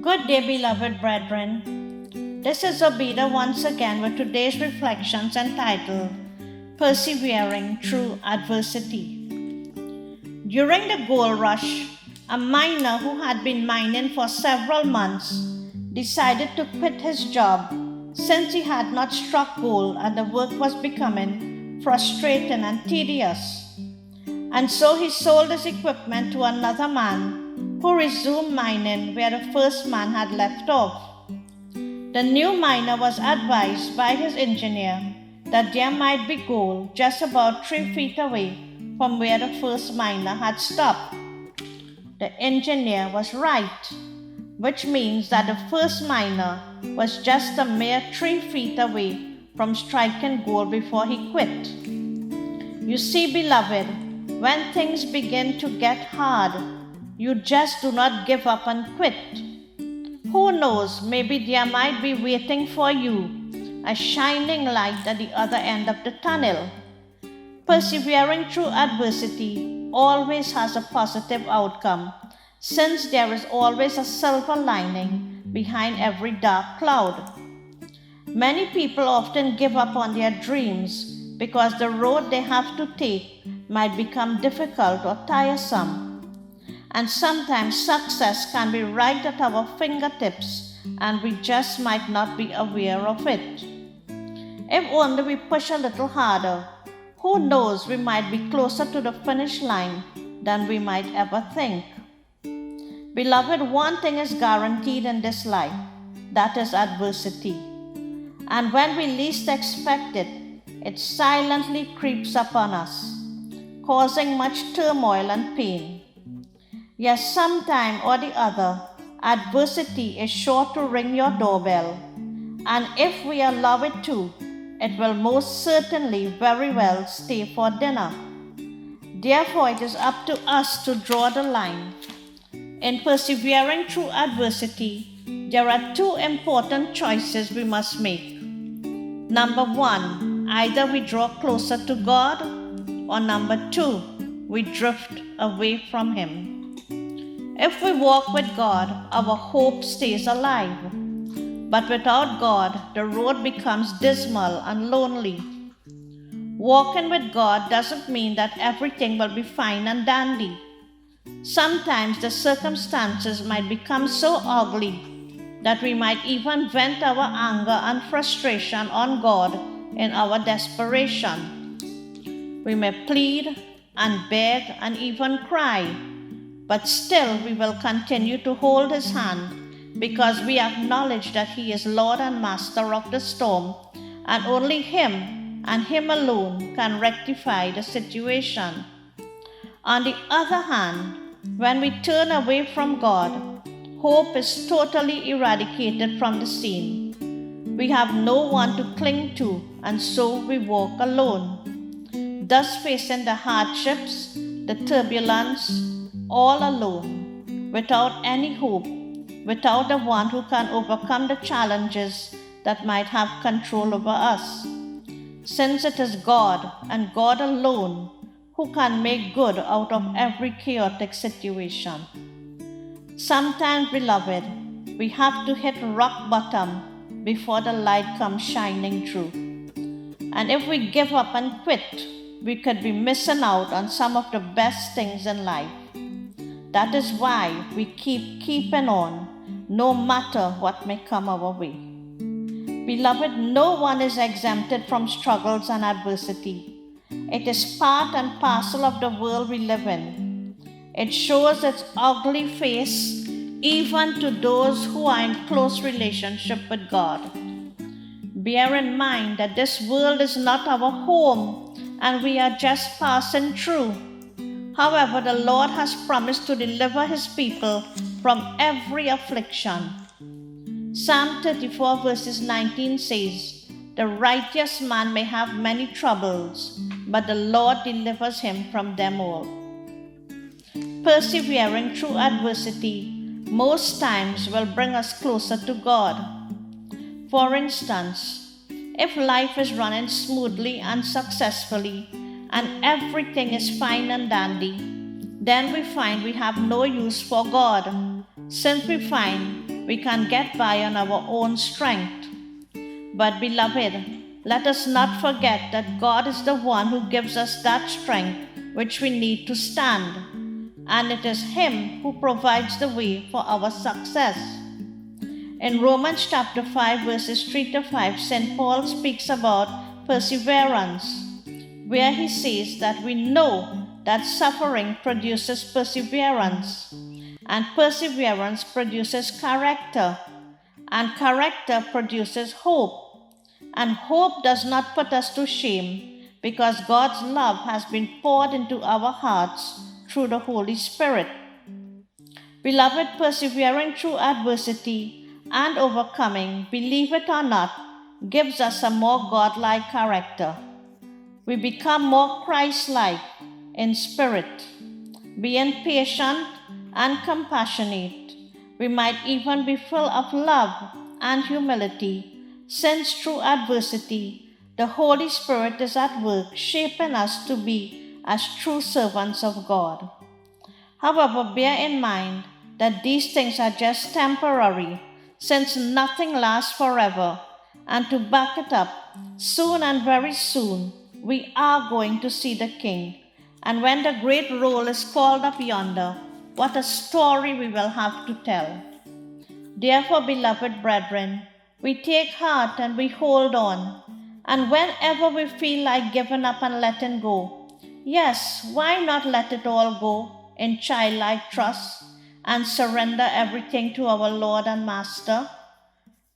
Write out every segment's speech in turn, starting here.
Good day, beloved brethren. This is Obida once again with today's reflections entitled Persevering Through Adversity. During the gold rush, a miner who had been mining for several months decided to quit his job since he had not struck gold and the work was becoming frustrating and tedious. And so he sold his equipment to another man who resumed mining where the first man had left off. The new miner was advised by his engineer that there might be gold just about 3 feet away from where the first miner had stopped. The engineer was right, which means that the first miner was just a mere 3 feet away from striking gold before he quit. You see, beloved, when things begin to get hard, you just do not give up and quit. Who knows, maybe there might be waiting for you a shining light at the other end of the tunnel. Persevering through adversity always has a positive outcome, since there is always a silver lining behind every dark cloud. Many people often give up on their dreams because the road they have to take might become difficult or tiresome. And sometimes success can be right at our fingertips and we just might not be aware of it. If only we push a little harder, who knows, we might be closer to the finish line than we might ever think. Beloved, one thing is guaranteed in this life, that is adversity. And when we least expect it, it silently creeps upon us, causing much turmoil and pain. Yes, sometime or the other, adversity is sure to ring your doorbell, and if we allow it to, it will most certainly very well stay for dinner. Therefore, it is up to us to draw the line. In persevering through adversity, there are 2 important choices we must make. Number 1, either we draw closer to God, or number 2, we drift away from Him. If we walk with God, our hope stays alive. But without God, the road becomes dismal and lonely. Walking with God doesn't mean that everything will be fine and dandy. Sometimes the circumstances might become so ugly that we might even vent our anger and frustration on God in our desperation. We may plead and beg and even cry, but still we will continue to hold His hand because we acknowledge that He is Lord and Master of the storm, and only Him and Him alone can rectify the situation. On the other hand, when we turn away from God, hope is totally eradicated from the scene. We have no one to cling to, and so we walk alone, thus facing the hardships, the turbulence, all alone, without any hope, without the one who can overcome the challenges that might have control over us. Since it is God and God alone who can make good out of every chaotic situation. Sometimes, beloved, we have to hit rock bottom before the light comes shining through. And if we give up and quit, we could be missing out on some of the best things in life. That is why we keep keeping on, no matter what may come our way. Beloved, no one is exempted from struggles and adversity. It is part and parcel of the world we live in. It shows its ugly face even to those who are in close relationship with God. Bear in mind that this world is not our home and we are just passing through. However, the Lord has promised to deliver His people from every affliction. Psalm 34 verses 19 says, "The righteous man may have many troubles, but the Lord delivers him from them all." Persevering through adversity most times will bring us closer to God. For instance, if life is running smoothly and successfully, and everything is fine and dandy, then we find we have no use for God, since we find we can get by on our own strength. But beloved, let us not forget that God is the one who gives us that strength which we need to stand, and it is Him who provides the way for our success. In Romans chapter 5 verses 3 to 5, St. Paul speaks about perseverance, where he says that we know that suffering produces perseverance, and perseverance produces character, and character produces hope. And hope does not put us to shame, because God's love has been poured into our hearts through the Holy Spirit. Beloved, persevering through adversity and overcoming, believe it or not, gives us a more godlike character. We become more Christ-like in spirit, being patient and compassionate. We might even be full of love and humility, since through adversity, the Holy Spirit is at work shaping us to be as true servants of God. However, bear in mind that these things are just temporary, since nothing lasts forever, and to back it up, soon and very soon, we are going to see the King. And when the great roll is called up yonder, what a story we will have to tell. Therefore, beloved brethren, we take heart and we hold on. And whenever we feel like giving up and letting go, yes, why not let it all go in childlike trust and surrender everything to our Lord and Master?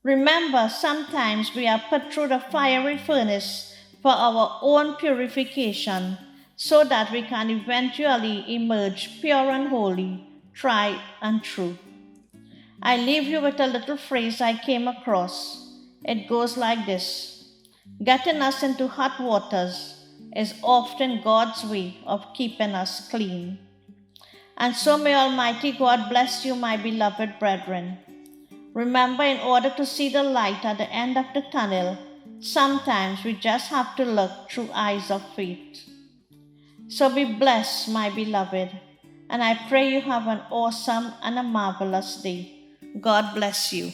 Remember, sometimes we are put through the fiery furnace for our own purification, so that we can eventually emerge pure and holy, tried and true. I leave you with a little phrase I came across. It goes like this: getting us into hot waters is often God's way of keeping us clean. And so may Almighty God bless you, my beloved brethren. Remember, in order to see the light at the end of the tunnel, sometimes we just have to look through eyes of faith. So be blessed, my beloved, and I pray you have an awesome and a marvelous day. God bless you.